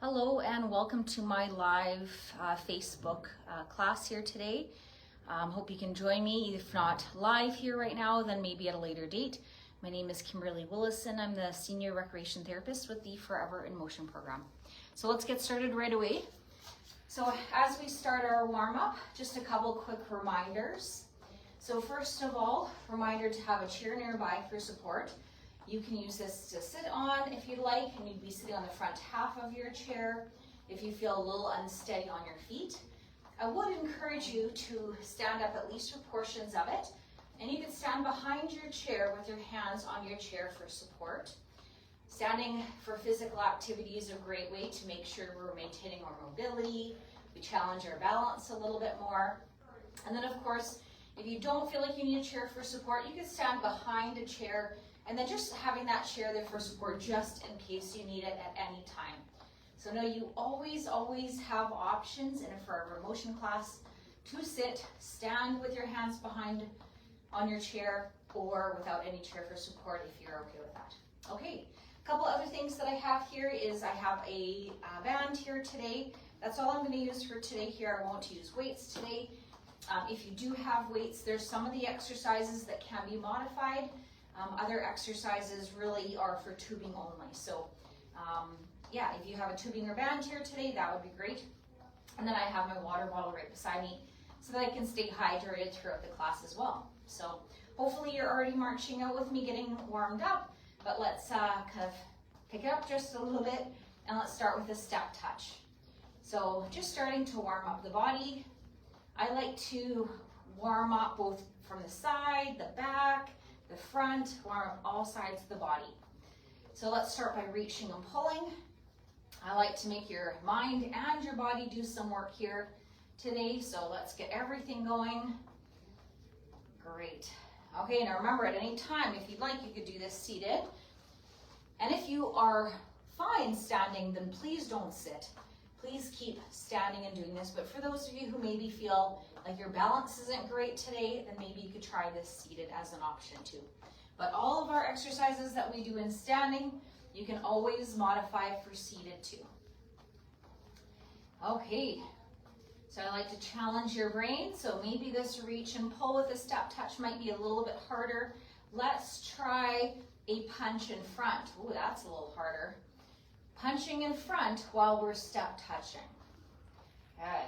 Hello and welcome to my live Facebook class here today. Hope you can join me, if not live here right now, then maybe at a later date. My name is Kimberly Willison. I'm the Senior Recreation Therapist with the Forever in Motion program. So let's get started right away. So as we start our warm-up, just a couple quick reminders. So first of all, reminder to have a chair nearby for support. You can use this to sit on if you'd like, and you'd be sitting on the front half of your chair if you feel a little unsteady on your feet. I would encourage you to stand up at least for portions of it, and you can stand behind your chair with your hands on your chair for support. Standing for physical activity is a great way to make sure we're maintaining our mobility, we challenge our balance a little bit more. And then of course, if you don't feel like you need a chair for support, you can stand behind a chair and then just having that chair there for support just in case you need it at any time. So know you always have options in a Forever Motion class to sit, stand with your hands behind on your chair, or without any chair for support if you're okay with that. Okay, a couple other things that I have here is I have a band here today. That's all I'm going to use for today here. I won't use weights today. If you do have weights, there's some of the exercises that can be modified. Other exercises really are for tubing only. So yeah, if you have a tubing or band here today, that would be great. And then I have my water bottle right beside me so that I can stay hydrated throughout the class as well. So hopefully you're already marching out with me getting warmed up, but let's kind of pick it up just a little bit and let's start with a step touch. So just starting to warm up the body. I like to warm up both from the side, the back, the front, warm up all sides of the body. So let's start by reaching and pulling. I like to make your mind and your body do some work here today. So let's get everything going. Great. Okay, now remember at any time, if you'd like, you could do this seated. And if you are fine standing, then please don't sit. Please keep standing and doing this. But for those of you who maybe feel like your balance isn't great today, then maybe you could try this seated as an option too. But all of our exercises that we do in standing, you can always modify for seated too. Okay, so I like to challenge your brain. So maybe this reach and pull with a step touch might be a little bit harder. Let's try a punch in front. Ooh, that's a little harder. Punching in front while we're step touching. Good.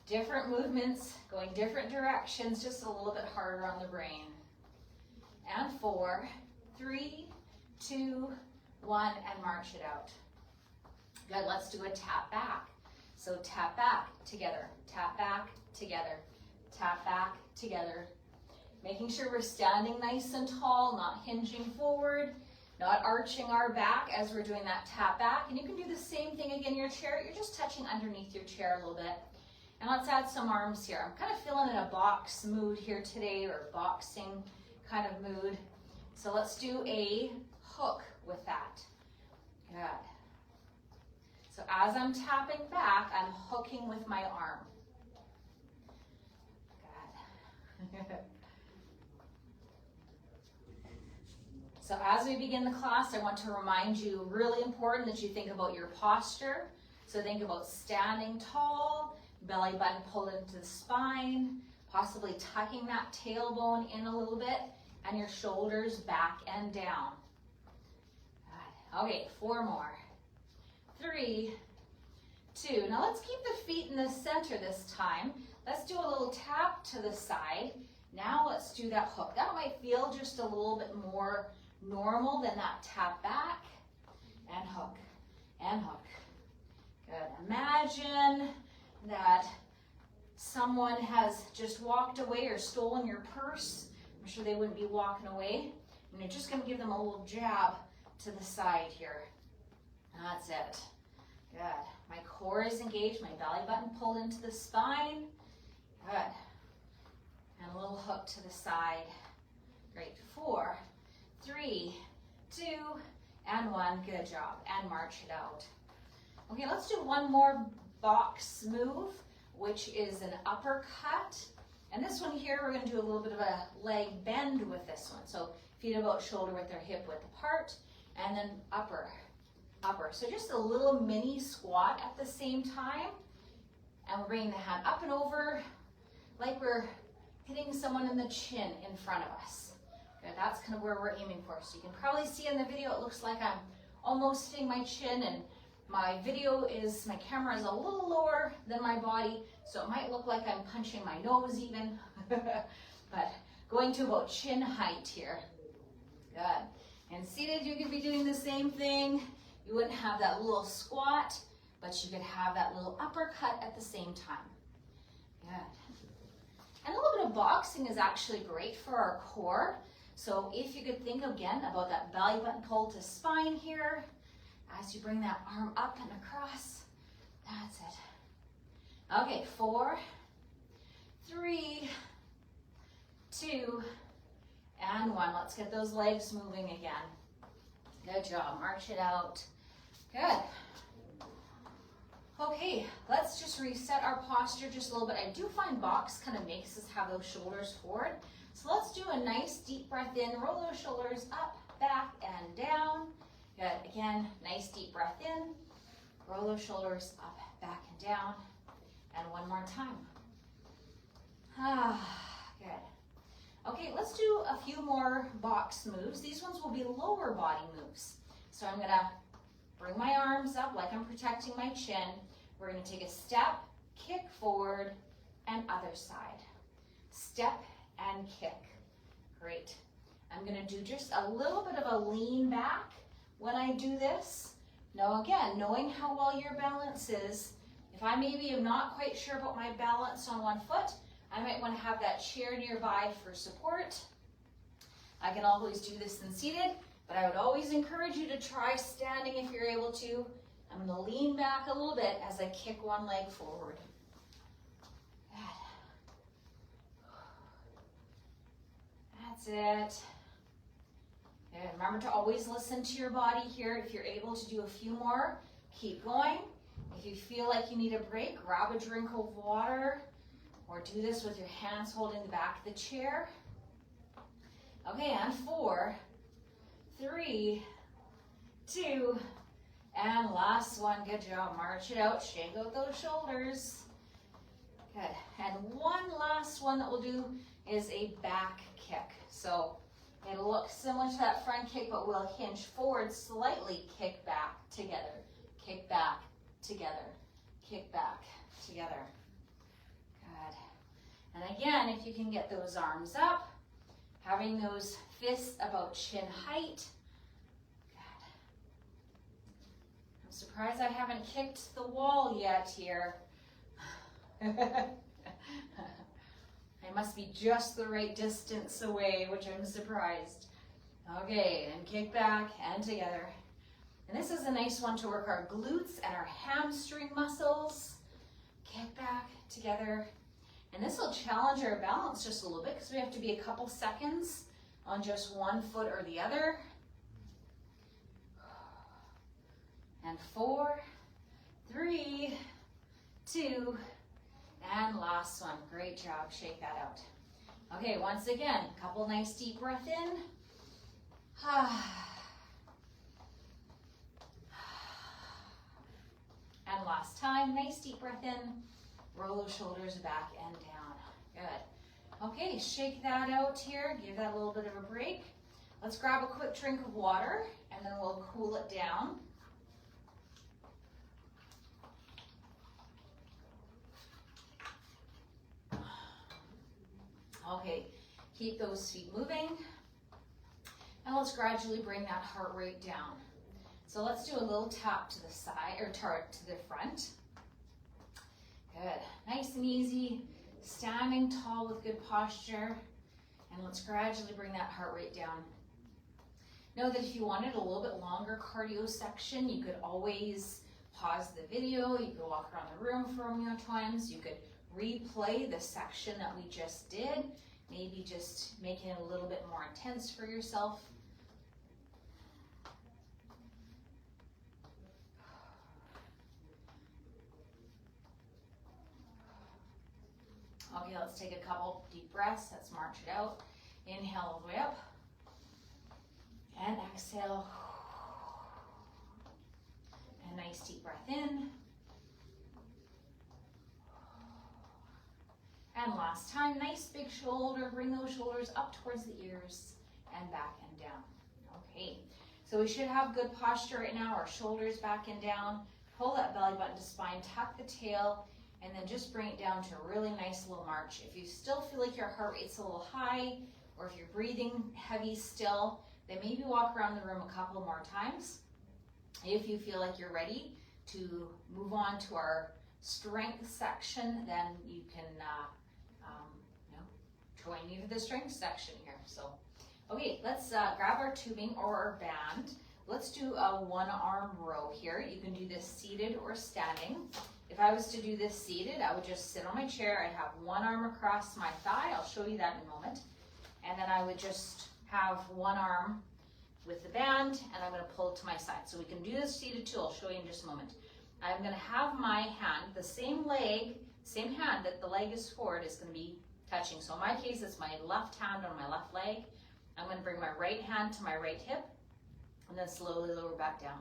Different movements, going different directions, just a little bit harder on the brain. And 4, 3, 2, 1, and march it out. Good, let's do a tap back. So tap back, together, tap back, together, tap back, together. Making sure we're standing nice and tall, not hinging forward, not arching our back as we're doing that tap back. And you can do the same thing again in your chair. You're just touching underneath your chair a little bit. And let's add some arms here. I'm kind of feeling in a box mood here today, or boxing kind of mood. So let's do a hook with that. Good. So as I'm tapping back, I'm hooking with my arm. Good. So as we begin the class, I want to remind you, really important that you think about your posture. So think about standing tall, belly button pulled into the spine, possibly tucking that tailbone in a little bit, and your shoulders back and down. Good. Okay, 4 more. 3, 2. Now let's keep the feet in the center this time. Let's do a little tap to the side. Now let's do that hook. That might feel just a little bit more normal than that tap back and hook and hook. Good. Imagine that someone has just walked away or stolen your purse. I'm sure they wouldn't be walking away. And you're just going to give them a little jab to the side here. That's it. Good. My core is engaged, my belly button pulled into the spine. Good. And a little hook to the side. Great. 4, 3, 2, and 1. Good job. And march it out. Okay, let's do one more box move, which is an uppercut. And this one here, we're going to do a little bit of a leg bend with this one. So feet about shoulder width or hip width apart. and then upper, upper. So just a little mini squat at the same time. And we're bringing the hand up and over like we're hitting someone in the chin in front of us. Good, that's kind of where we're aiming for. So you can probably see in the video, it looks like I'm almost hitting my chin, and my camera is a little lower than my body, so it might look like I'm punching my nose even, but going to about chin height here. Good. And seated, you could be doing the same thing. You wouldn't have that little squat, but you could have that little uppercut at the same time. Good. And a little bit of boxing is actually great for our core. So if you could think again about that belly button pull to spine here, as you bring that arm up and across, that's it. Okay, 4, 3, 2, and 1. Let's get those legs moving again. Good job, march it out. Good. Okay, let's just reset our posture just a little bit. I do find box kind of makes us have those shoulders forward. So let's do a nice deep breath in, roll those shoulders up, back, and down. Good, again, nice deep breath in, roll those shoulders up, back, and down. And one more time. Good. Okay, let's do a few more box moves. These ones will be lower body moves. So I'm gonna bring my arms up like I'm protecting my chin. We're gonna take a step, kick forward, and other side. Step and kick. Great. I'm gonna do just a little bit of a lean back when I do this. Now again, knowing how well your balance is, if I maybe am not quite sure about my balance on one foot, I might want to have that chair nearby for support. I can always do this in seated, but I would always encourage you to try standing if you're able to. I'm going to lean back a little bit as I kick one leg forward. Good. That's it. And remember to always listen to your body here. If you're able to do a few more, keep going. If you feel like you need a break, grab a drink of water, or do this with your hands holding the back of the chair. Okay, and 4, 3, 2, and last one. Good job. March it out. Shake out those shoulders. Good. And one last one that we'll do is a back kick. So it'll look similar to that front kick, but we'll hinge forward slightly, kick back together, kick back together, kick back together. Good. And again, if you can get those arms up, having those fists about chin height. Good. I'm surprised I haven't kicked the wall yet here. I must be just the right distance away, which I'm surprised. Okay, and kick back and together. And this is a nice one to work our glutes and our hamstring muscles. Kick back together. And this will challenge our balance just a little bit because we have to be a couple seconds on just one foot or the other. And 4, 3, 2, and last one. Great job. Shake that out. Okay, once again, a couple nice deep breath in. And last time, nice deep breath in. Roll those shoulders back and down. Good. Okay, shake that out here. Give that a little bit of a break. Let's grab a quick drink of water and then we'll cool it down. Okay, keep those feet moving. And let's gradually bring that heart rate down. So let's do a little tap to the side, or to the front. Good, nice and easy, standing tall with good posture. And let's gradually bring that heart rate down. Know that if you wanted a little bit longer cardio section, you could always pause the video, you could walk around the room for a few times, you could replay the section that we just did, maybe just making it a little bit more intense for yourself. Okay, let's take a couple deep breaths. Let's march it out. Inhale all the way up. And exhale. Nice deep breath in. And last time, nice big shoulder. Bring those shoulders up towards the ears and back and down. Okay, so we should have good posture right now. Our shoulders back and down. Pull that belly button to spine, tuck the tail, and then just bring it down to a really nice little march. If you still feel like your heart rate's a little high, or if you're breathing heavy still, then maybe walk around the room a couple more times. If you feel like you're ready to move on to our strength section, then you can join me for the strength section here. So, okay, let's grab our tubing or our band. Let's do a one-arm row here. You can do this seated or standing. If I was to do this seated, I would just sit on my chair. I'd have one arm across my thigh. I'll show you that in a moment. And then I would just have one arm with the band, and I'm going to pull it to my side. So we can do this seated too. I'll show you in just a moment. I'm going to have my hand, the same leg, same hand that the leg is forward is going to be touching. So in my case, it's my left hand on my left leg. I'm going to bring my right hand to my right hip, and then slowly lower back down.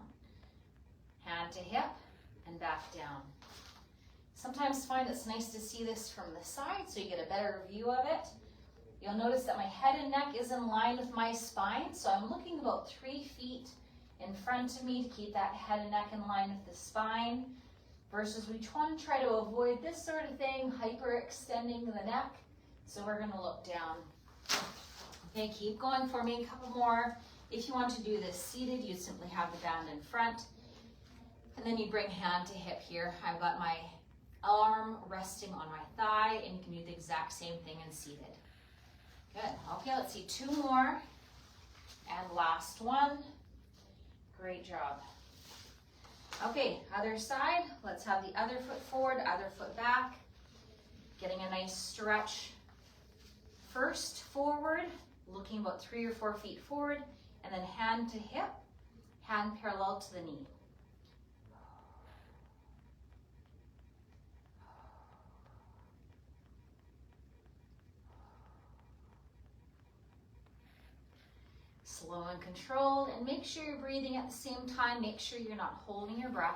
Hand to hip, and back down. Sometimes find it's nice to see this from the side so you get a better view of it. You'll notice that my head and neck is in line with my spine, so I'm looking about 3 feet in front of me to keep that head and neck in line with the spine, versus we want to try to avoid this sort of thing, hyperextending the neck. So we're going to look down. Okay, keep going for me, a couple more. If you want to do this seated, you simply have the band in front, and then you bring hand to hip here. I've got my arm resting on my thigh, and you can do the exact same thing in seated. Good. Okay, let's see 2 more. And last one. Great job. Okay, other side. Let's have the other foot forward, other foot back. Getting a nice stretch. First forward, looking about 3 or 4 feet forward, and then hand to hip, hand parallel to the knee. Slow and controlled, and make sure you're breathing at the same time. Make sure you're not holding your breath.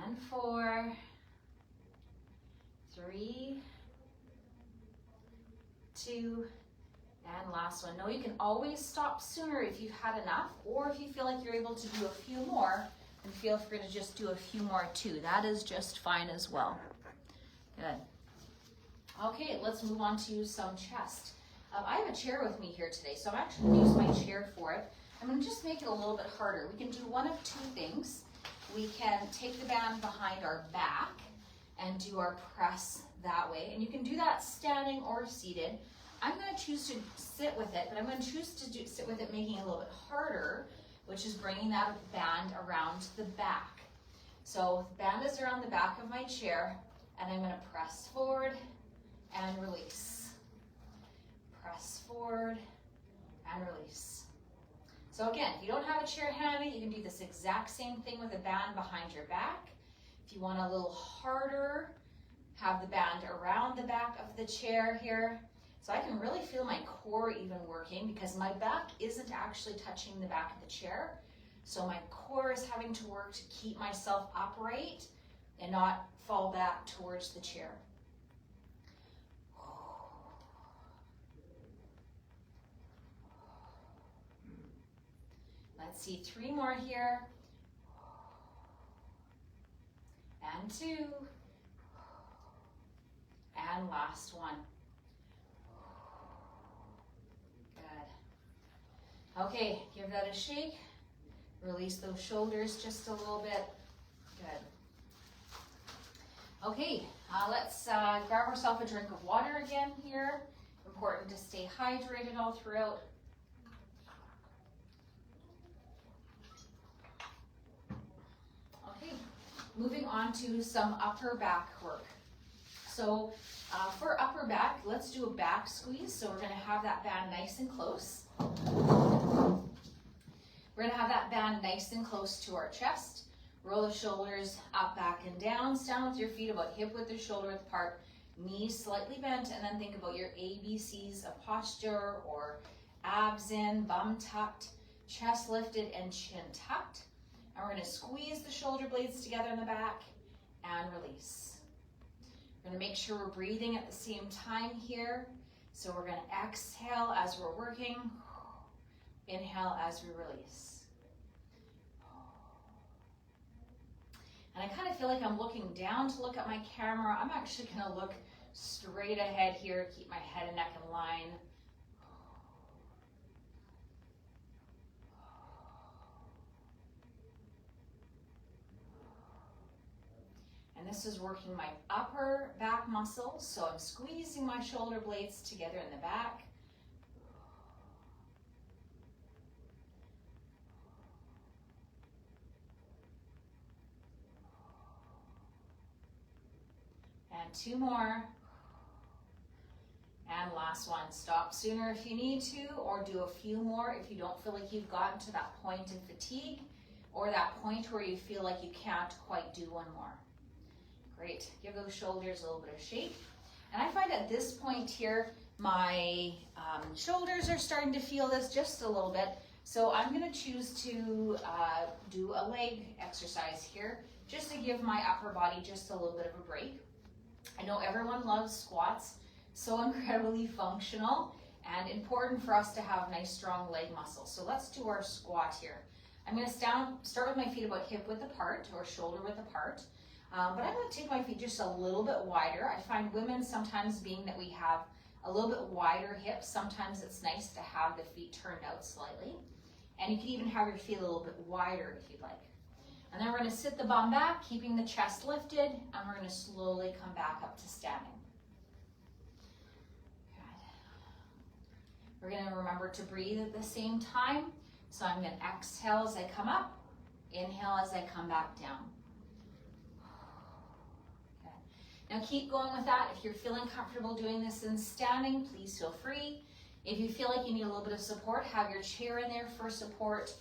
And 4, 3, 2, and last one. No, you can always stop sooner if you've had enough, or if you feel like you're able to do a few more, and feel free to just do a few more too. That is just fine as well. Good. Okay, let's move on to some chest. I have a chair with me here today, so I'm actually going to use my chair for it. I'm going to just make it a little bit harder. We can do one of 2 things. We can take the band behind our back and do our press that way. And you can do that standing or seated. I'm going to choose to sit with it, but I'm going to choose to sit with it, making it a little bit harder, which is bringing that band around the back. So the band is around the back of my chair, and I'm going to press forward and release. Press forward and release. So again, if you don't have a chair handy, you can do this exact same thing with a band behind your back. If you want a little harder, have the band around the back of the chair here. So I can really feel my core even working because my back isn't actually touching the back of the chair. So my core is having to work to keep myself upright and not fall back towards the chair. Let's see 3 more here. And 2. And last one. Good. Okay, give that a shake. Release those shoulders just a little bit. Good. Okay, let's grab ourselves a drink of water again here. Important to stay hydrated all throughout. Okay, moving on to some upper back work. So for upper back, let's do a back squeeze. So we're going to have that band nice and close. We're going to have that band nice and close to our chest. Roll the shoulders up, back, and down. Stand with your feet about hip width or shoulder width apart. Knees slightly bent, and then think about your ABCs of posture, or abs in, bum tucked, chest lifted, and chin tucked. And we're going to squeeze the shoulder blades together in the back and release. We're going to make sure we're breathing at the same time here. So we're going to exhale as we're working, inhale as we release. And I kind of feel like I'm looking down to look at my camera. I'm actually going to look straight ahead here, keep my head and neck in line. And this is working my upper back muscles. So I'm squeezing my shoulder blades together in the back. And 2 more. And last one. Stop sooner if you need to, or do a few more if you don't feel like you've gotten to that point in fatigue, or that point where you feel like you can't quite do one more. Great. Give those shoulders a little bit of shake. And I find at this point here, my shoulders are starting to feel this just a little bit. So I'm going to choose to do a leg exercise here, just to give my upper body just a little bit of a break. I know everyone loves squats, so incredibly functional and important for us to have nice strong leg muscles. So let's do our squat here. I'm going to start with my feet about hip width apart or shoulder width apart, but I'm going to take my feet just a little bit wider. I find women sometimes, being that we have a little bit wider hips, sometimes it's nice to have the feet turned out slightly, and you can even have your feet a little bit wider if you'd like. And then we're going to sit the bum back, keeping the chest lifted, and we're going to slowly come back up to standing. Good. We're going to remember to breathe at the same time. So I'm going to exhale as I come up, inhale as I come back down. Okay. Now keep going with that. If you're feeling comfortable doing this in standing, please feel free. If you feel like you need a little bit of support, have your chair in there for support.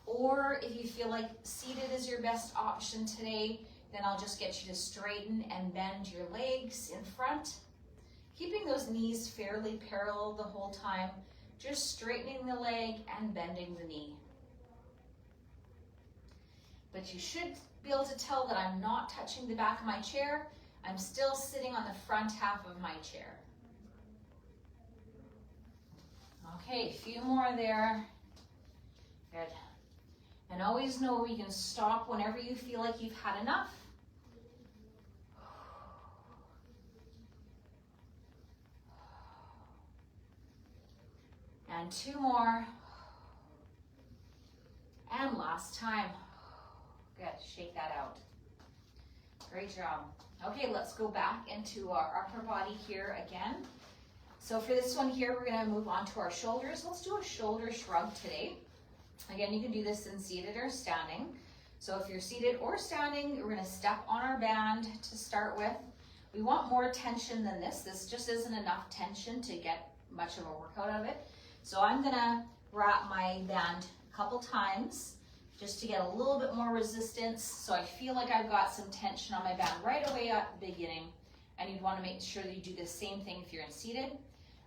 Or if you feel like seated is your best option today, then I'll just get you to straighten and bend your legs in front. Keeping those knees fairly parallel the whole time, just straightening the leg and bending the knee. But you should be able to tell that I'm not touching the back of my chair. I'm still sitting on the front half of my chair. Okay, a few more there. Good. And always know you can stop whenever you feel like you've had enough. And 2 more. And last time. Good, shake that out. Great job. Okay, let's go back into our upper body here again. So for this one here, we're gonna move on to our shoulders. Let's do a shoulder shrug today. Again, you can do this in seated or standing. So if you're seated or standing, we're going to step on our band to start with. We want more tension than this. This just isn't enough tension to get much of a workout out of it. So I'm going to wrap my band a couple times just to get a little bit more resistance. So I feel like I've got some tension on my band right away at the beginning. And you'd want to make sure that you do the same thing if you're in seated.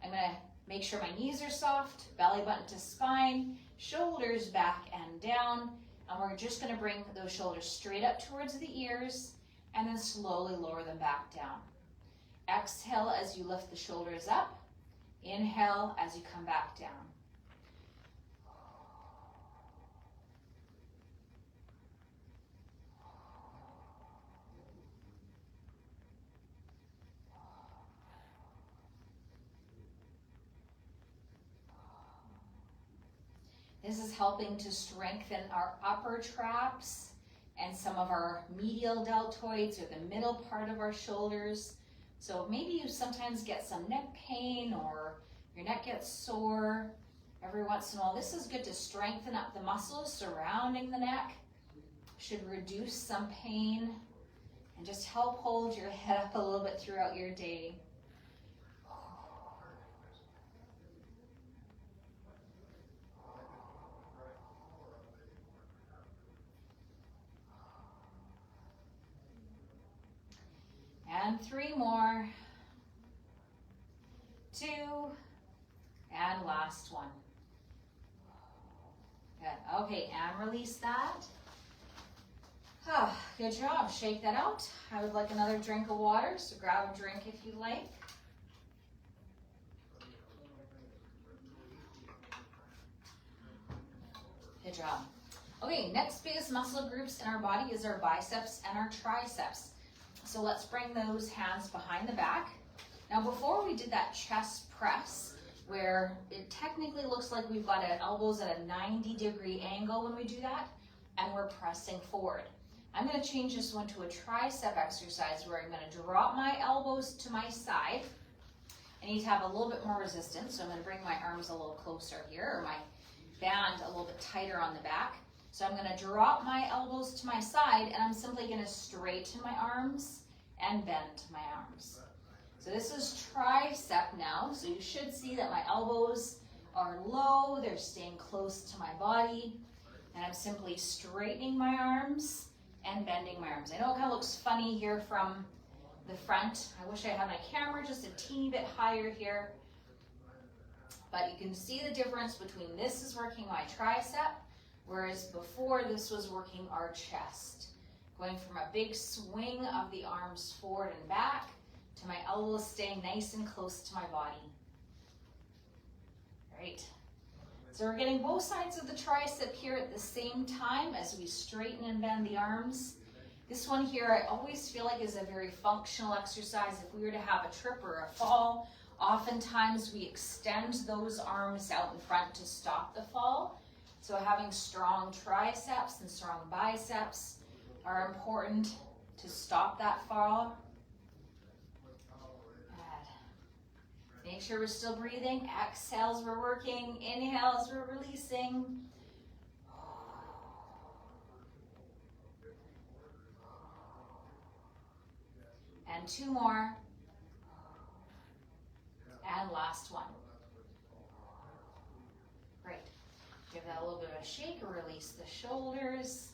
I'm going to make sure my knees are soft, belly button to spine, shoulders back and down, and we're just going to bring those shoulders straight up towards the ears and then slowly lower them back down. Exhale as you lift the shoulders up. Inhale as you come back down. This is helping to strengthen our upper traps and some of our medial deltoids, or the middle part of our shoulders. So maybe you sometimes get some neck pain or your neck gets sore every once in a while. This is good to strengthen up the muscles surrounding the neck. Should reduce some pain and just help hold your head up a little bit throughout your day. and 3 more. 2, and last one. Good. Okay, and release that. Oh, good job. Shake that out. I would like another drink of water, so grab a drink if you like. Good job. Okay, next biggest muscle groups in our body is our biceps and our triceps. So let's bring those hands behind the back. Now before we did that chest press, where it technically looks like we've got our elbows at a 90-degree angle when we do that, and we're pressing forward. I'm going to change this one to a tricep exercise where I'm going to drop my elbows to my side. I need to have a little bit more resistance, so I'm going to bring my arms a little closer here, or my band a little bit tighter on the back. So I'm going to drop my elbows to my side, and I'm simply going to straighten my arms and bend my arms. So this is tricep now, so you should see that my elbows are low, they're staying close to my body, and I'm simply straightening my arms and bending my arms. I know it kind of looks funny here from the front. I wish I had my camera just a teeny bit higher here, but you can see the difference between this is working my tricep, whereas before this was working our chest. Going from a big swing of the arms forward and back to my elbows staying nice and close to my body. Great. So we're getting both sides of the tricep here at the same time as we straighten and bend the arms. This one here I always feel like is a very functional exercise. If we were to have a trip or a fall, oftentimes we extend those arms out in front to stop the fall. So having strong triceps and strong biceps are important to stop that fall. Good. Make sure we're still breathing. Exhales, we're working. Inhales, we're releasing. And 2 more. And last one. Great. Give that a little bit of a shake, release the shoulders.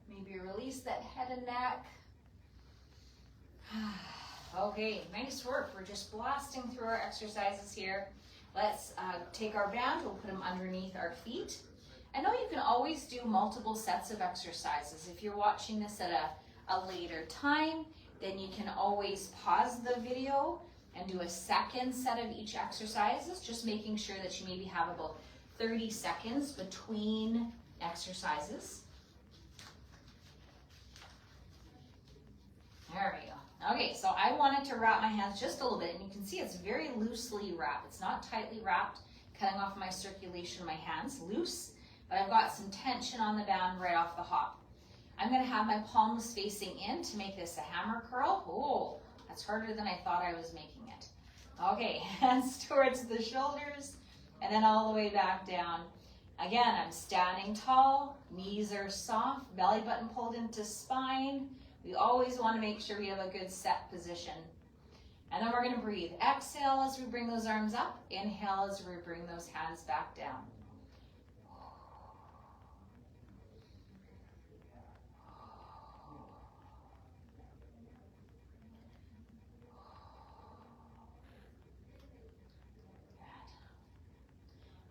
Maybe release that head and neck. Okay, nice work. We're just blasting through our exercises here. Let's take our band, we'll put them underneath our feet. I know you can always do multiple sets of exercises. If you're watching this at a later time, then you can always pause the video and do a second set of each exercises, just making sure that you maybe have about 30 seconds between exercises. There we go. Okay, so I wanted to wrap my hands just a little bit, and you can see it's very loosely wrapped. It's not tightly wrapped, cutting off my circulation in my hands, loose, but I've got some tension on the band right off the hop. I'm gonna have my palms facing in to make this a hammer curl. Oh, that's harder than I thought I was making it. Okay, hands towards the shoulders, and then all the way back down. Again, I'm standing tall, knees are soft, belly button pulled into spine. We always want to make sure we have a good set position. And then we're going to breathe. Exhale as we bring those arms up. Inhale as we bring those hands back down.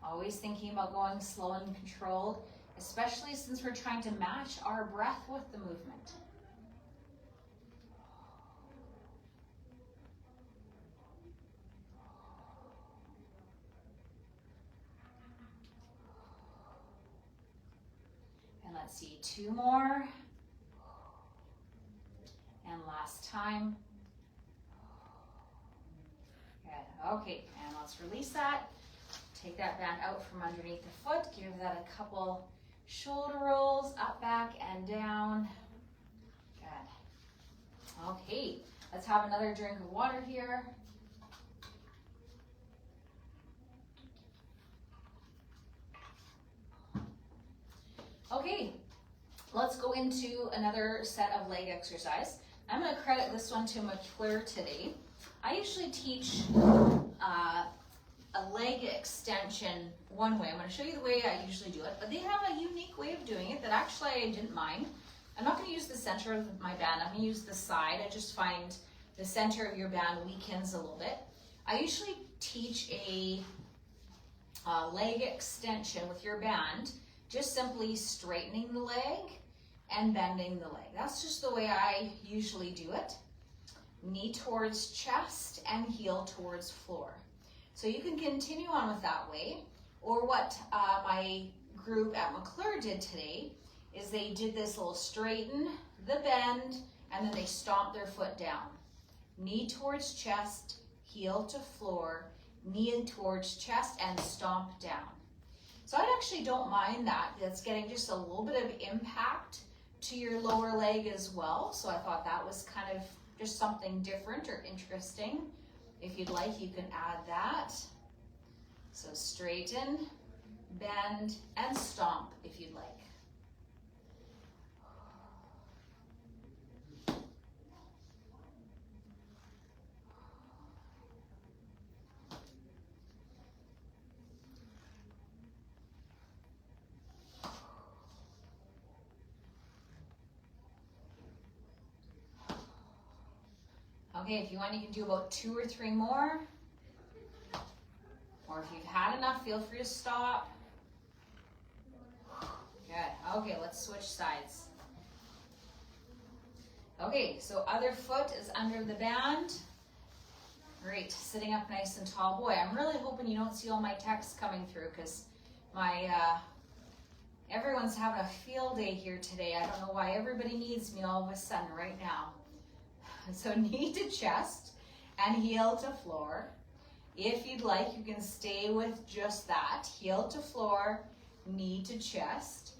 Always thinking about going slow and controlled, especially since we're trying to match our breath with the movement. And let's see, 2 more. And last time. Good. Okay, and let's release that. Take that band out from underneath the foot. Give that a couple shoulder rolls, up, back, and down. Good. Okay, let's have another drink of water here. Okay, let's go into another set of leg exercise. I'm going to credit this one to McClure today. I usually teach a leg extension one way. I'm going to show you the way I usually do it, but they have a unique way of doing it that actually I didn't mind. I'm not going to use the center of my band. I'm going to use the side. I just find the center of your band weakens a little bit. I usually teach a leg extension with your band, just simply straightening the leg and bending the leg. That's just the way I usually do it. Knee towards chest and heel towards floor. So you can continue on with that way, or what my group at McClure did today is they did this little straighten, the bend, and then they stomp their foot down. Knee towards chest, heel to floor, knee towards chest, and stomp down. So I actually don't mind that. That's getting just a little bit of impact to your lower leg as well. So I thought that was kind of just something different or interesting. If you'd like, you can add that. So straighten, bend, and stomp if you'd like. Okay, if you want, you can do about 2 or 3 more. Or if you've had enough, feel free to stop. Good. Okay, let's switch sides. Okay, so other foot is under the band. Great, sitting up nice and tall. Boy, I'm really hoping you don't see all my texts coming through because everyone's having a field day here today. I don't know why everybody needs me all of a sudden right now. So knee to chest and heel to floor. If you'd like, you can stay with just that, heel to floor, knee to chest.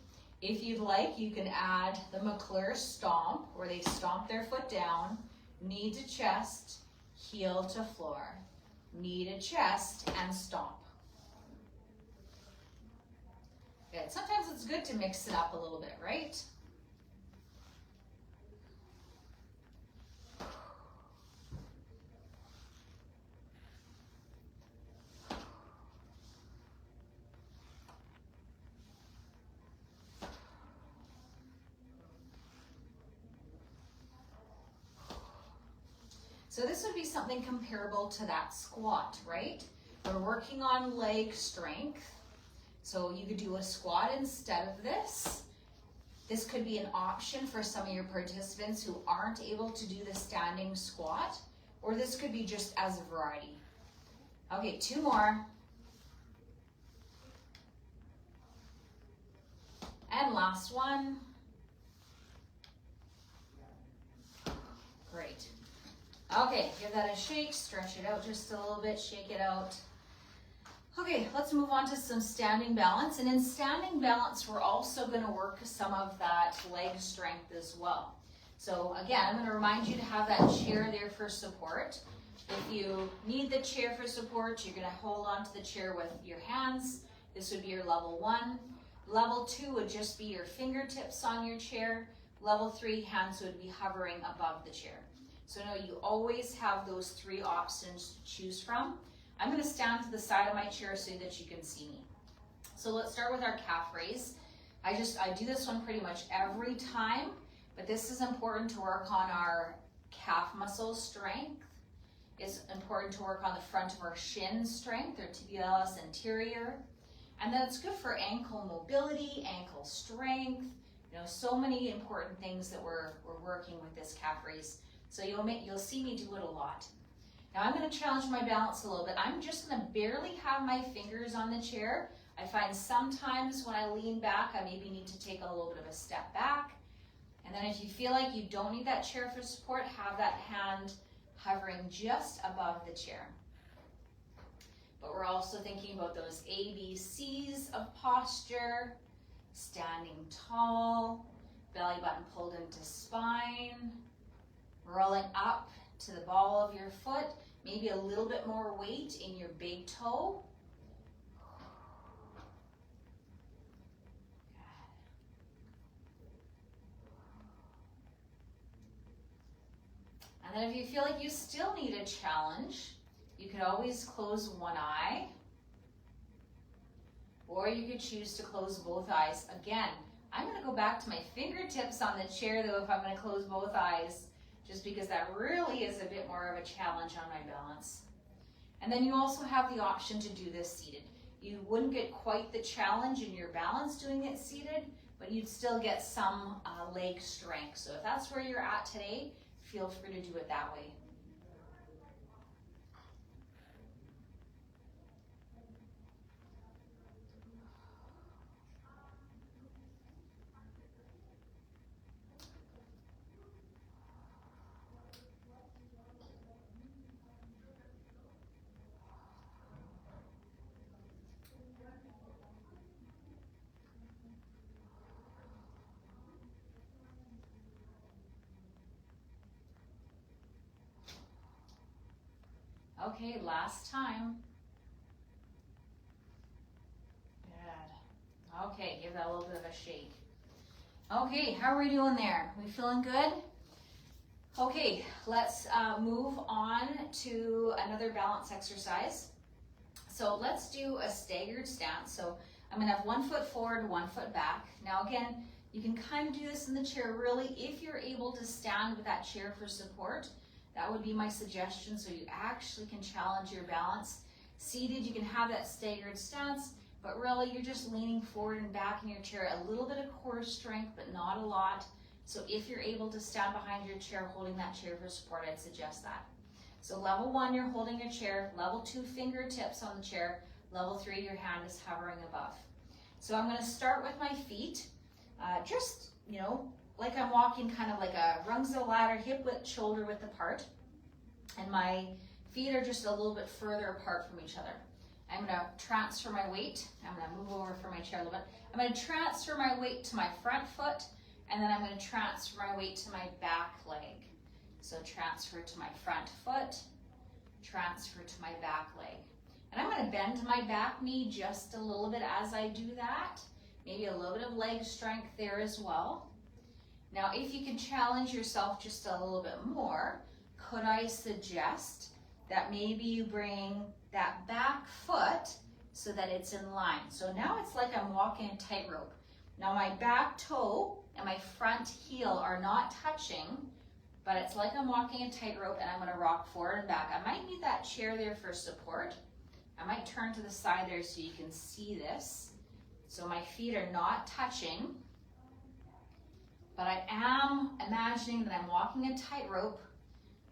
If you'd like, you can add the McClure stomp, where they stomp their foot down, knee to chest, heel to floor, knee to chest, and stomp. Good. Sometimes it's good to mix it up a little bit, right? So this would be something comparable to that squat, right? We're working on leg strength. So you could do a squat instead of this. This could be an option for some of your participants who aren't able to do the standing squat, or this could be just as a variety. Okay, 2 more. And last one. Great. Okay, give that a shake, stretch it out just a little bit, shake it out. Okay, let's move on to some standing balance. And in standing balance, we're also going to work some of that leg strength as well. So again, I'm going to remind you to have that chair there for support. If you need the chair for support, you're going to hold on to the chair with your hands. This would be your level 1. Level 2 would just be your fingertips on your chair. Level 3, hands would be hovering above the chair. So know you always have those 3 options to choose from. I'm going to stand to the side of my chair so that you can see me. So let's start with our calf raise. I do this one pretty much every time, but this is important to work on our calf muscle strength. It's important to work on the front of our shin strength, or tibialis anterior. And then it's good for ankle mobility, ankle strength, so many important things that we're working with this calf raise. So you'll see me do it a lot. Now I'm going to challenge my balance a little bit. I'm just going to barely have my fingers on the chair. I find sometimes when I lean back, I maybe need to take a little bit of a step back. And then if you feel like you don't need that chair for support, have that hand hovering just above the chair. But we're also thinking about those ABCs of posture: standing tall, belly button pulled into spine, rolling up to the ball of your foot, maybe a little bit more weight in your big toe. And then if you feel like you still need a challenge, you could always close one eye, or you could choose to close both eyes. Again, I'm going to go back to my fingertips on the chair though if I'm going to close both eyes. just because that really is a bit more of a challenge on my balance. And then you also have the option to do this seated. You wouldn't get quite the challenge in your balance doing it seated, but you'd still get some leg strength. So if that's where you're at today, feel free to do it that way. Okay, last time. Good. Okay, give that a little bit of a shake. Okay, how are we doing there? We feeling good? Okay, let's move on to another balance exercise. So let's do a staggered stance. So I'm gonna have 1 foot forward, 1 foot back. Now again, you can kind of do this in the chair really if you're able to stand with that chair for support. That would be my suggestion, so you actually can challenge your balance. Seated, you can have that staggered stance, but really you're just leaning forward and back in your chair. A little bit of core strength, but not a lot. So if you're able to stand behind your chair, holding that chair for support, I'd suggest that. So level 1, you're holding your chair. Level 2, fingertips on the chair. Level 3, your hand is hovering above. So I'm gonna start with my feet, just, like I'm walking kind of like a rungs of a ladder, hip width, shoulder width apart. And my feet are just a little bit further apart from each other. I'm gonna transfer my weight. I'm gonna move over from my chair a little bit. I'm gonna transfer my weight to my front foot, and then I'm gonna transfer my weight to my back leg. So transfer to my front foot, transfer to my back leg. And I'm gonna bend my back knee just a little bit as I do that. Maybe a little bit of leg strength there as well. Now, if you can challenge yourself just a little bit more, could I suggest that maybe you bring that back foot so that it's in line. So now it's like I'm walking a tightrope. Now my back toe and my front heel are not touching, but it's like I'm walking a tightrope, and I'm gonna rock forward and back. I might need that chair there for support. I might turn to the side there so you can see this. So my feet are not touching, but I am imagining that I'm walking a tightrope,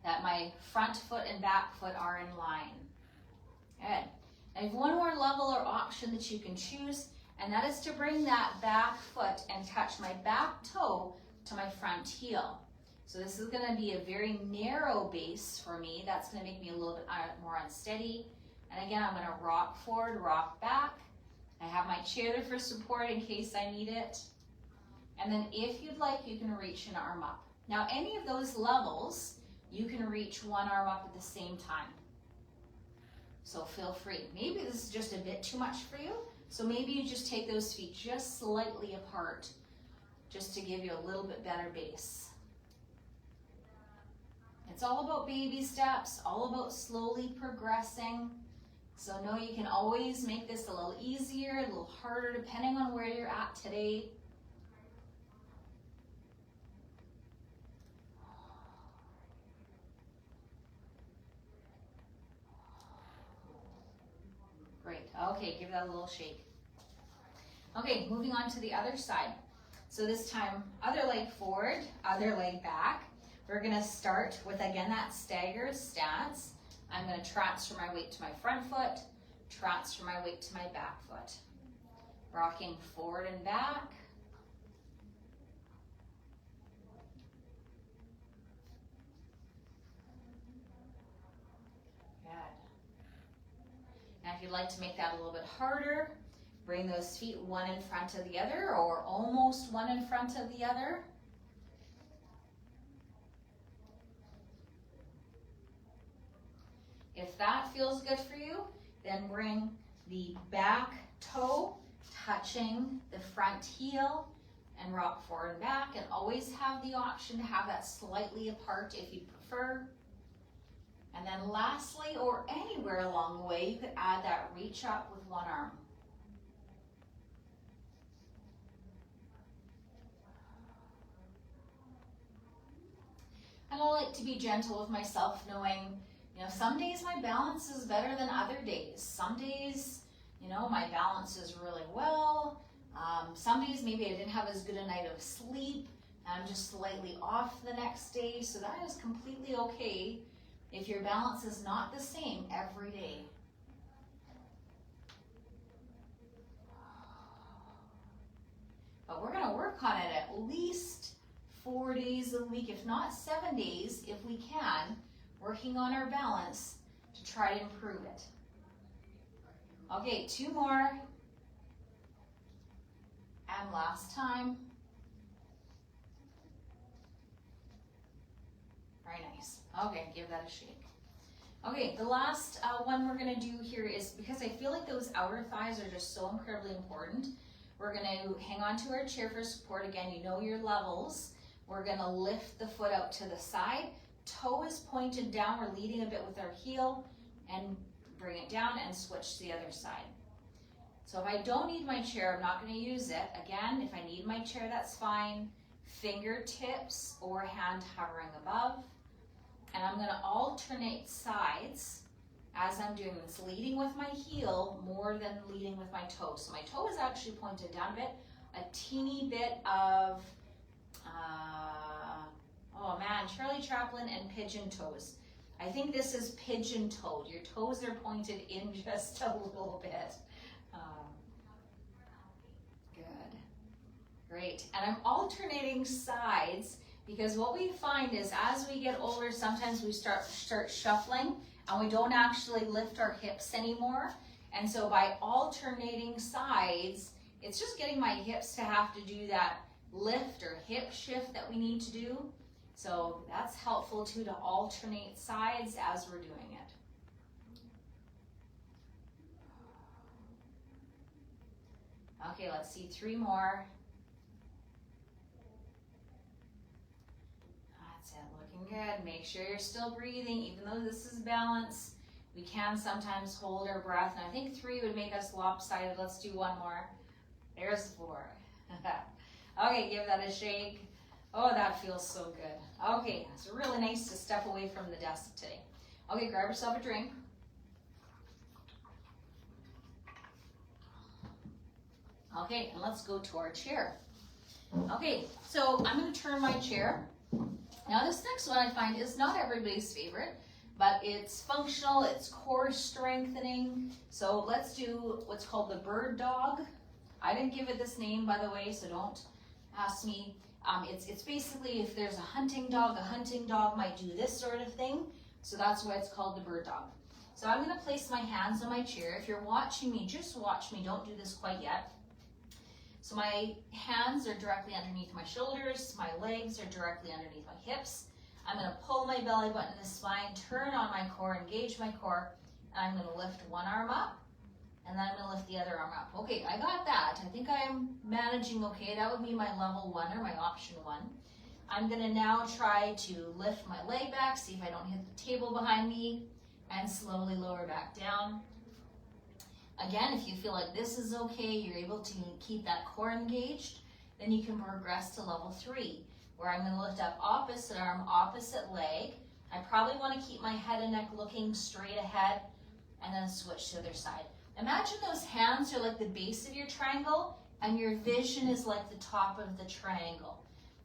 that my front foot and back foot are in line. Good. I have one more level or option that you can choose, and that is to bring that back foot and touch my back toe to my front heel. So this is gonna be a very narrow base for me. That's gonna make me a little bit more unsteady. And again, I'm gonna rock forward, rock back. I have my chair there for support in case I need it. And then if you'd like, you can reach an arm up. Now, any of those levels, you can reach one arm up at the same time. So feel free. Maybe this is just a bit too much for you. So maybe you just take those feet just slightly apart, just to give you a little bit better base. It's all about baby steps, all about slowly progressing. So know you can always make this a little easier, a little harder, depending on where you're at today. Great, okay, give that a little shake. Okay, moving on to the other side. So this time, other leg forward, other leg back. We're gonna start with, again, that staggered stance. I'm gonna transfer my weight to my front foot, transfer my weight to my back foot. Rocking forward and back. Good. Now if you'd like to make that a little bit harder, bring those feet one in front of the other, or almost one in front of the other. If that feels good for you, then bring the back toe touching the front heel and rock forward and back, and always have the option to have that slightly apart if you prefer. And then lastly, or anywhere along the way, you could add that reach up with one arm. And I like to be gentle with myself, knowing, you know, some days my balance is better than other days. Some days, you know, my balance is really well. Some days maybe I didn't have as good a night of sleep. I'm just slightly off the next day. So that is completely okay if your balance is not the same every day. But we're going to work on it at least 4 days a week, if not 7 days, if we can, working on our balance to try to improve it. Okay, 2 more. And last time. Very nice. Okay, give that a shake. Okay, the last one we're going to do here is, because I feel like those outer thighs are just so incredibly important, we're going to hang on to our chair for support. Again, you know your levels. We're going to lift the foot out to the side. Toe is pointed down. We're leading a bit with our heel, and bring it down and switch to the other side. So if I don't need my chair, I'm not going to use it. Again, if I need my chair, that's fine. Fingertips or hand hovering above. And I'm going to alternate sides as I'm doing this, leading with my heel more than leading with my toe. So my toe is actually pointed down a bit, a teeny bit of, oh man, Charlie Chaplin and pigeon toes. I think this is pigeon toed. Your toes are pointed in just a little bit. Good. Great. And I'm alternating sides because what we find is as we get older, sometimes we start shuffling and we don't actually lift our hips anymore. And so by alternating sides, it's just getting my hips to have to do that lift or hip shift that we need to do. So that's helpful too, to alternate sides as we're doing it. Okay, let's see 3 more. That's it, looking good. Make sure you're still breathing, even though this is balance. We can sometimes hold our breath, and I think 3 would make us lopsided. Let's do 1 more. There's 4. Okay, give that a shake. Oh, that feels so good. Okay, it's really nice to step away from the desk today. Okay, grab yourself a drink. Okay, and let's go to our chair. Okay, so I'm going to turn my chair. Now this next one I find is not everybody's favorite, but it's functional, it's core strengthening. So let's do what's called the bird dog. I didn't give it this name, by the way, so don't ask me. It's basically, if there's a hunting dog might do this sort of thing. So that's why it's called the bird dog. So I'm going to place my hands on my chair. If you're watching me, just watch me. Don't do this quite yet. So my hands are directly underneath my shoulders. My legs are directly underneath my hips. I'm going to pull my belly button to spine, turn on my core, engage my core, and I'm going to lift one arm up, and then I'm going to lift the other arm up. Okay, I got that. I think I'm managing okay. That would be my level 1 or my option 1. I'm going to now try to lift my leg back, see if I don't hit the table behind me, and slowly lower back down. Again, if you feel like this is okay, you're able to keep that core engaged, then you can progress to level 3, where I'm going to lift up opposite arm, opposite leg. I probably want to keep my head and neck looking straight ahead, and then switch to the other side. Imagine those hands are like the base of your triangle, and your vision is like the top of the triangle,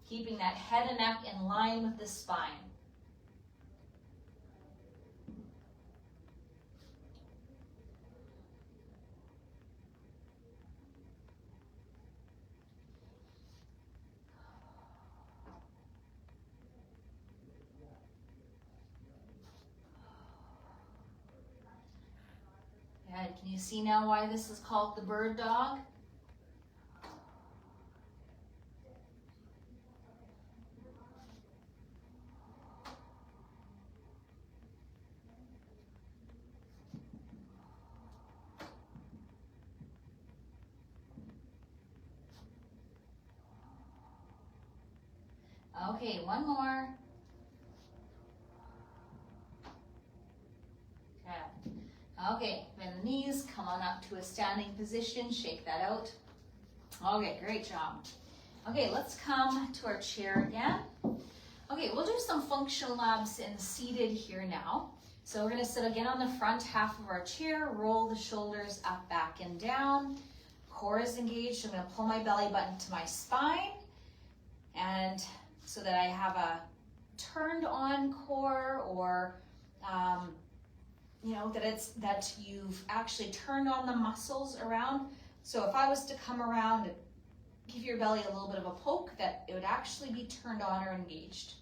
keeping that head and neck in line with the spine. Good. Can you see now why this is called the bird dog? Okay, 1 more. Good. Okay, bend the knees, come on up to a standing position, shake that out. Okay, great job. Okay, let's come to our chair again. Okay. Okay, we'll do some functional labs in seated here now. So we're gonna sit again on the front half of our chair, roll the shoulders up, back, and down. Core is engaged. I'm gonna pull my belly button to my spine, and so that I have a turned on core, or you know, that you've actually turned on the muscles around. So if I was to come around and give your belly a little bit of a poke, that it would actually be turned on or engaged.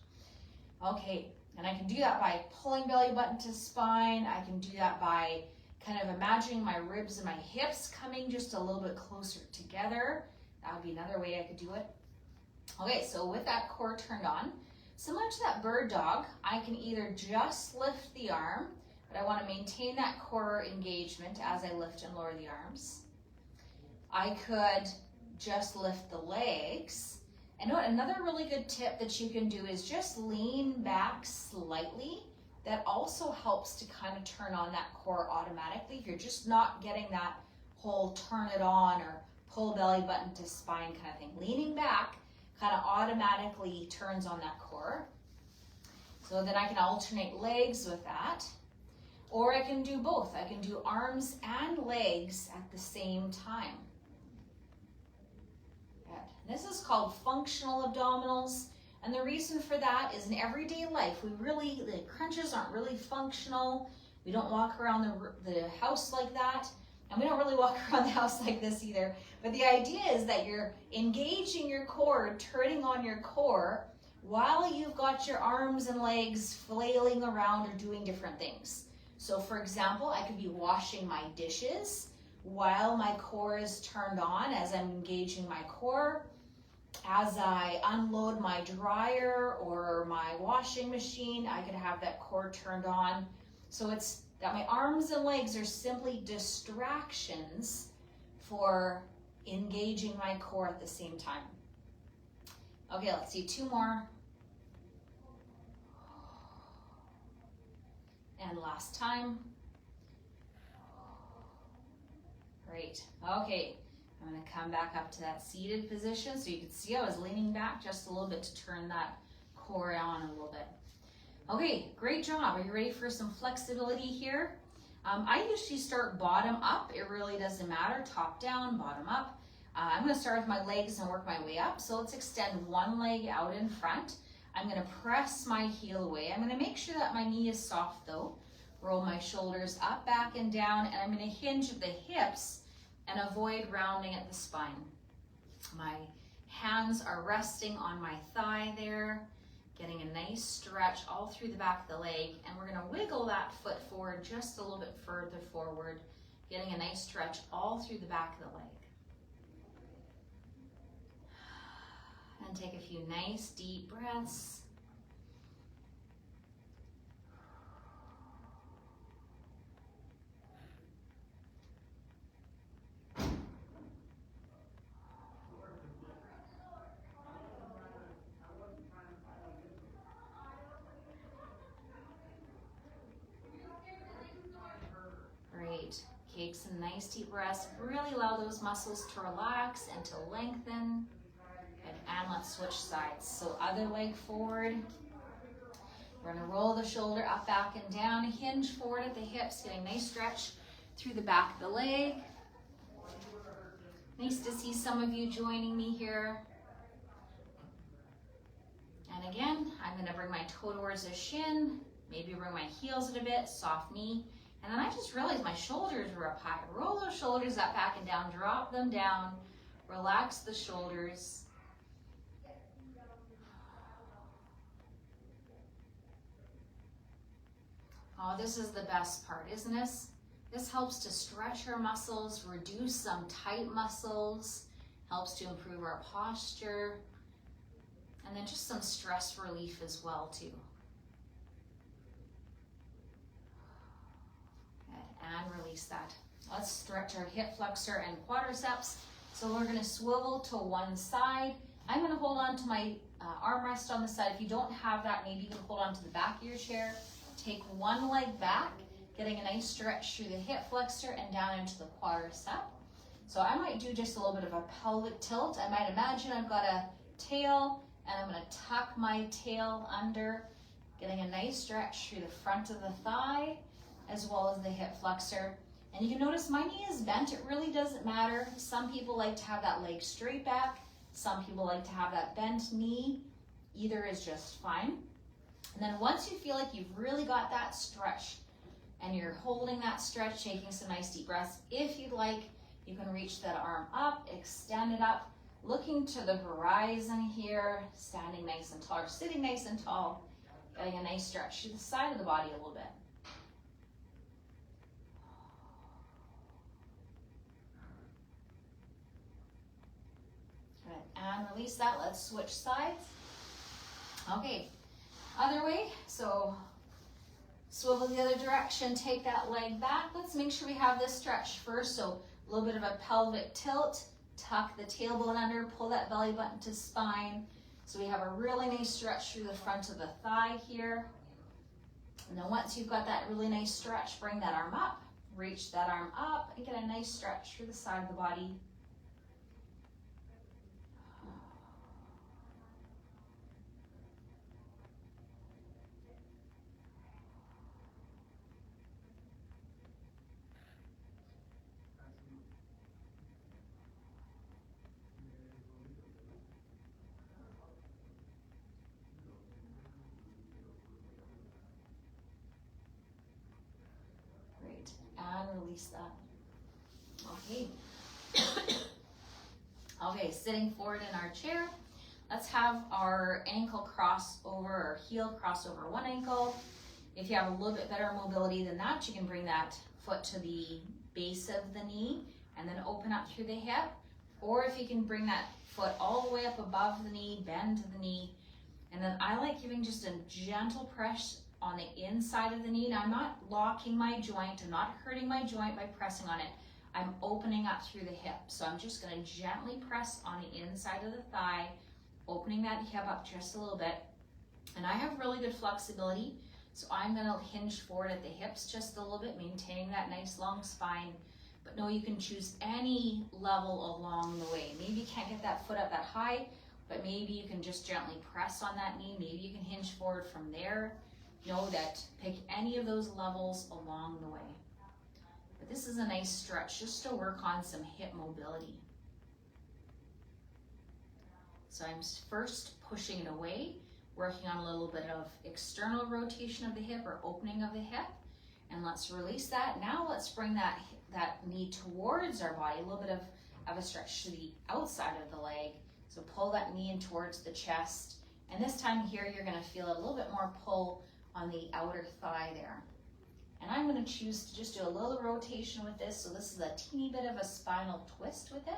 Okay, and I can do that by pulling belly button to spine. I can do that by kind of imagining my ribs and my hips coming just a little bit closer together. That would be another way I could do it. Okay, so with that core turned on, similar to that bird dog, I can either just lift the arm, but I want to maintain that core engagement as I lift and lower the arms. I could just lift the legs. And another really good tip that you can do is just lean back slightly. That also helps to kind of turn on that core automatically. If you're just not getting that whole turn it on or pull belly button to spine kind of thing. Leaning back kind of automatically turns on that core. So then I can alternate legs with that. Or I can do both. I can do arms and legs at the same time. This is called functional abdominals, and the reason for that is in everyday life, the crunches aren't really functional. We don't walk around the house like that, and we don't really walk around the house like this either. But the idea is that you're engaging your core, turning on your core, while you've got your arms and legs flailing around or doing different things. So for example, I could be washing my dishes while my core is turned on as I'm engaging my core. As I unload my dryer or my washing machine, I could have that core turned on. So it's that my arms and legs are simply distractions for engaging my core at the same time. Okay, let's see, 2 more. And last time. Great, okay. I'm going to come back up to that seated position. So you can see I was leaning back just a little bit to turn that core on a little bit. Okay, great job. Are you ready for some flexibility here? I usually start bottom up. It really doesn't matter, top down, bottom up. I'm going to start with my legs and work my way up. So let's extend one leg out in front. I'm going to press my heel away. I'm going to make sure that my knee is soft though. Roll my shoulders up, back, and down, and I'm going to hinge at the hips and avoid rounding at the spine. My hands are resting on my thigh there, getting a nice stretch all through the back of the leg, and we're gonna wiggle that foot forward just a little bit further forward, getting a nice stretch all through the back of the leg. And take a few nice deep breaths. Take some nice deep breaths. Really allow those muscles to relax and to lengthen. Good. And let's switch sides. So other leg forward. We're going to roll the shoulder up, back, and down. Hinge forward at the hips, getting a nice stretch through the back of the leg. Nice to see some of you joining me here. And again, I'm going to bring my toe towards the shin. Maybe bring my heels in a bit, soft knee. And then I just realized my shoulders were up high. Roll those shoulders up, back, and down. Drop them down. Relax the shoulders. Oh, this is the best part, isn't this? This helps to stretch our muscles, reduce some tight muscles, helps to improve our posture, and then just some stress relief as well, too. And release that. Let's stretch our hip flexor and quadriceps. So we're going to swivel to one side. I'm going to hold on to my armrest on the side. If you don't have that, maybe you can hold on to the back of your chair. Take one leg back, getting a nice stretch through the hip flexor and down into the quadricep. So I might do just a little bit of a pelvic tilt. I might imagine I've got a tail And I'm gonna tuck my tail under, getting a nice stretch through the front of the thigh, as well as the hip flexor. And you can notice my knee is bent. It really doesn't matter. Some people like to have that leg straight back. Some people like to have that bent knee. Either is just fine. And then once you feel like you've really got that stretch and you're holding that stretch, taking some nice deep breaths, if you'd like, you can reach that arm up, extend it up, looking to the horizon here, standing nice and tall, or sitting nice and tall, getting a nice stretch to the side of the body a little bit. Good, and release that. Let's switch sides. Okay, other way, so swivel the other direction, take that leg back. Let's make sure we have this stretch first. So a little bit of a pelvic tilt, tuck the tailbone under, pull that belly button to spine. So we have a really nice stretch through the front of the thigh here. And then once you've got that really nice stretch, bring that arm up, reach that arm up, and get a nice stretch through the side of the body. And release that. Okay. Okay, sitting forward in our chair. Let's have our ankle cross over, or heel cross over one ankle. If you have a little bit better mobility than that, you can bring that foot to the base of the knee and then open up through the hip. Or if you can bring that foot all the way up above the knee, bend the knee. And then I like giving just a gentle press on the inside of the knee. Now I'm not locking my joint, I'm not hurting my joint by pressing on it. I'm opening up through the hip. So I'm just gonna gently press on the inside of the thigh, opening that hip up just a little bit. And I have really good flexibility, so I'm gonna hinge forward at the hips just a little bit, maintaining that nice long spine. But no, you can choose any level along the way. Maybe you can't get that foot up that high, but maybe you can just gently press on that knee. Maybe you can hinge forward from there. Know that, pick any of those levels along the way. But this is a nice stretch just to work on some hip mobility. So I'm first pushing it away, working on a little bit of external rotation of the hip or opening of the hip. And let's release that. Now let's bring that knee towards our body, a little bit of a stretch to the outside of the leg. So pull that knee in towards the chest. And this time here, you're gonna feel a little bit more pull on the outer thigh there. And I'm gonna choose to just do a little rotation with this. So this is a teeny bit of a spinal twist with it.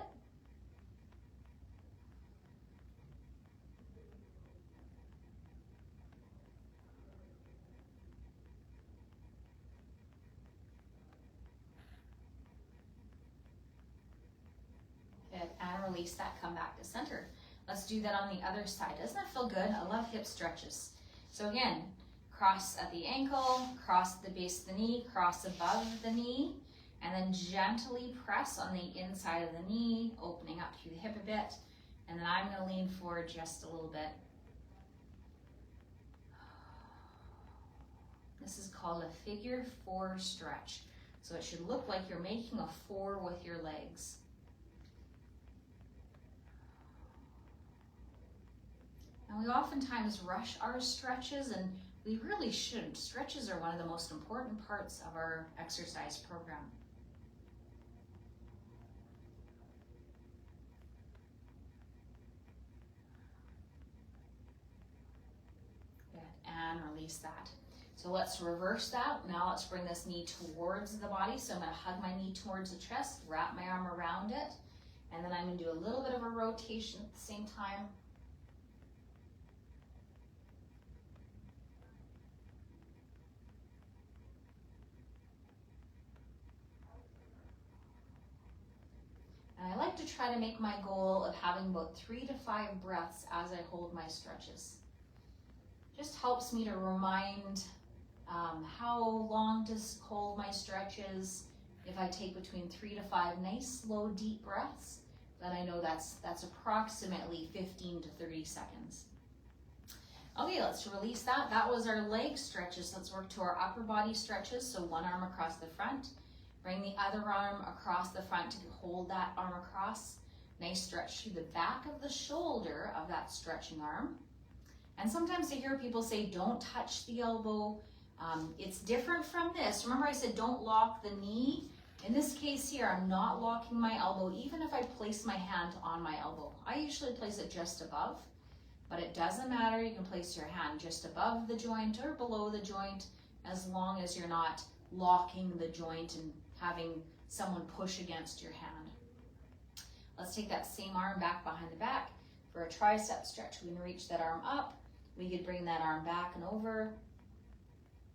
Good, and release that, come back to center. Let's do that on the other side. Doesn't that feel good? I love hip stretches. So again, cross at the ankle, cross at the base of the knee, cross above the knee, and then gently press on the inside of the knee, opening up through the hip a bit. And then I'm gonna lean forward just a little bit. This is called a figure 4 stretch. So it should look like you're making a 4 with your legs. And we oftentimes rush our stretches, and we really shouldn't. Stretches are one of the most important parts of our exercise program. Good, and release that. So let's reverse that. Now let's bring this knee towards the body. So I'm gonna hug my knee towards the chest, wrap my arm around it, and then I'm gonna do a little bit of a rotation at the same time. And I like to try to make my goal of having about 3 to 5 breaths as I hold my stretches. Just helps me to remind how long to hold my stretches. If I take between 3 to 5 nice, slow, deep breaths, then I know that's approximately 15 to 30 seconds. Okay, let's release that. That was our leg stretches. Let's work to our upper body stretches. So one arm across the front. Bring the other arm across the front to hold that arm across. Nice stretch through the back of the shoulder of that stretching arm. And sometimes I hear people say, don't touch the elbow. It's different from this. Remember I said don't lock the knee? In this case here, I'm not locking my elbow, even if I place my hand on my elbow. I usually place it just above, but it doesn't matter. You can place your hand just above the joint or below the joint, as long as you're not locking the joint and having someone push against your hand. Let's take that same arm back behind the back for a tricep stretch. We can reach that arm up. We could bring that arm back and over.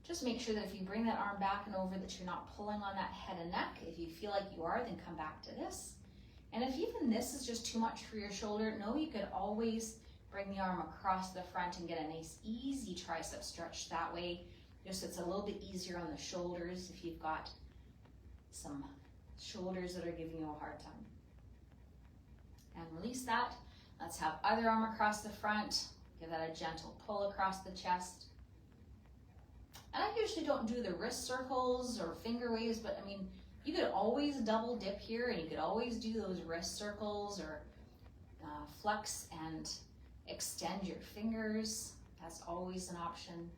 Just make sure that if you bring that arm back and over that you're not pulling on that head and neck. If you feel like you are, then come back to this. And if even this is just too much for your shoulder, no, you could always bring the arm across the front and get a nice easy tricep stretch that way. Just it's a little bit easier on the shoulders if you've got some shoulders that are giving you a hard time. And release that. Let's have other arm across the front. Give that a gentle pull across the chest. And I usually don't do the wrist circles or finger waves, but I mean, you could always double dip here, and you could always do those wrist circles or flex and extend your fingers. That's always an option.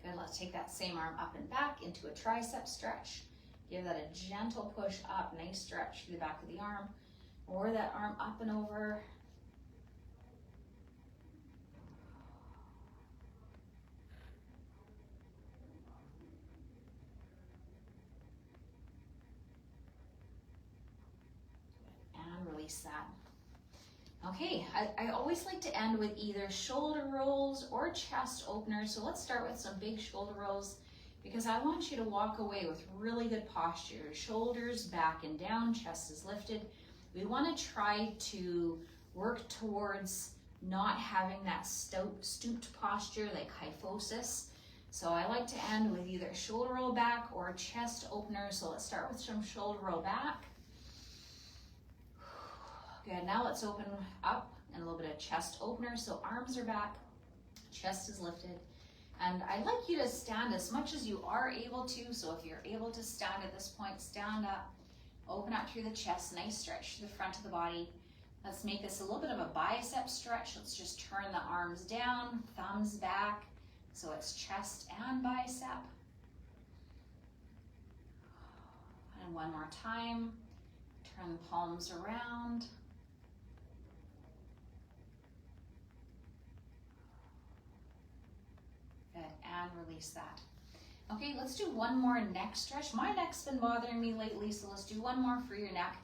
Good, let's take that same arm up and back into a tricep stretch. Give that a gentle push up, nice stretch through the back of the arm, or that arm up and over. And release that. Okay, I always like to end with either shoulder rolls or chest openers. So let's start with some big shoulder rolls, because I want you to walk away with really good posture. Shoulders back and down, chest is lifted. We want to try to work towards not having that stooped posture like kyphosis. So I like to end with either shoulder roll back or chest opener. So let's start with some shoulder roll back. Good, now let's open up and a little bit of chest opener. So arms are back, chest is lifted. And I'd like you to stand as much as you are able to. So if you're able to stand at this point, stand up, open up through the chest, nice stretch to the front of the body. Let's make this a little bit of a bicep stretch. Let's just turn the arms down, thumbs back. So it's chest and bicep. And one more time, turn the palms around. Good, and release that. Okay, let's do one more neck stretch. My neck's been bothering me lately, so let's do one more for your neck.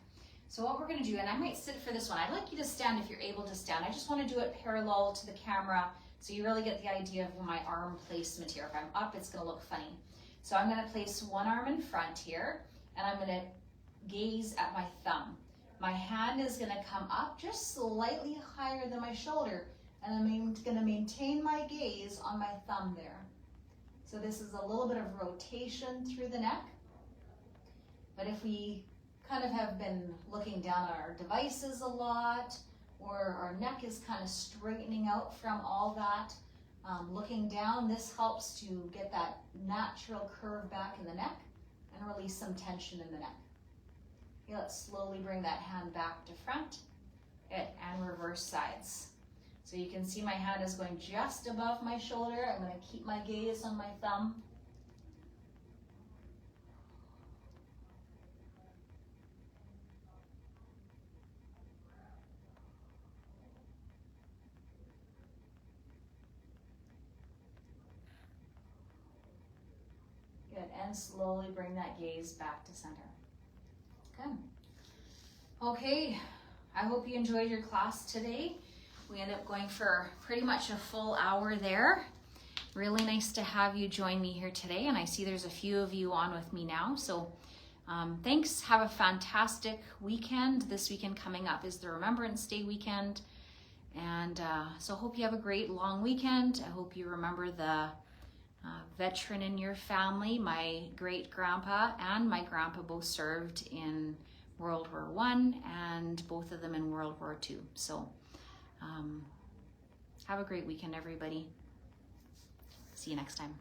So what we're gonna do, and I might sit for this one, I'd like you to stand if you're able to stand. I just wanna do it parallel to the camera so you really get the idea of my arm placement here. If I'm up, it's gonna look funny. So I'm gonna place one arm in front here, and I'm gonna gaze at my thumb. My hand is gonna come up just slightly higher than my shoulder, and I'm gonna maintain my gaze on my thumb there. So this is a little bit of rotation through the neck. But if we kind of have been looking down at our devices a lot, or our neck is kind of straightening out from all that, looking down, this helps to get that natural curve back in the neck and release some tension in the neck. Okay, let's slowly bring that hand back to front and reverse sides. So you can see my hand is going just above my shoulder. I'm going to keep my gaze on my thumb. Good, and slowly bring that gaze back to center. Good. Okay, I hope you enjoyed your class today. We ended up going for pretty much a full hour there. Really nice to have you join me here today, and I see there's a few of you on with me now. So thanks, have a fantastic weekend. This weekend coming up is the Remembrance Day weekend. And so hope you have a great long weekend. I hope you remember the veteran in your family. My great grandpa and my grandpa both served in World War I and both of them in World War II. So have a great weekend, everybody. See you next time.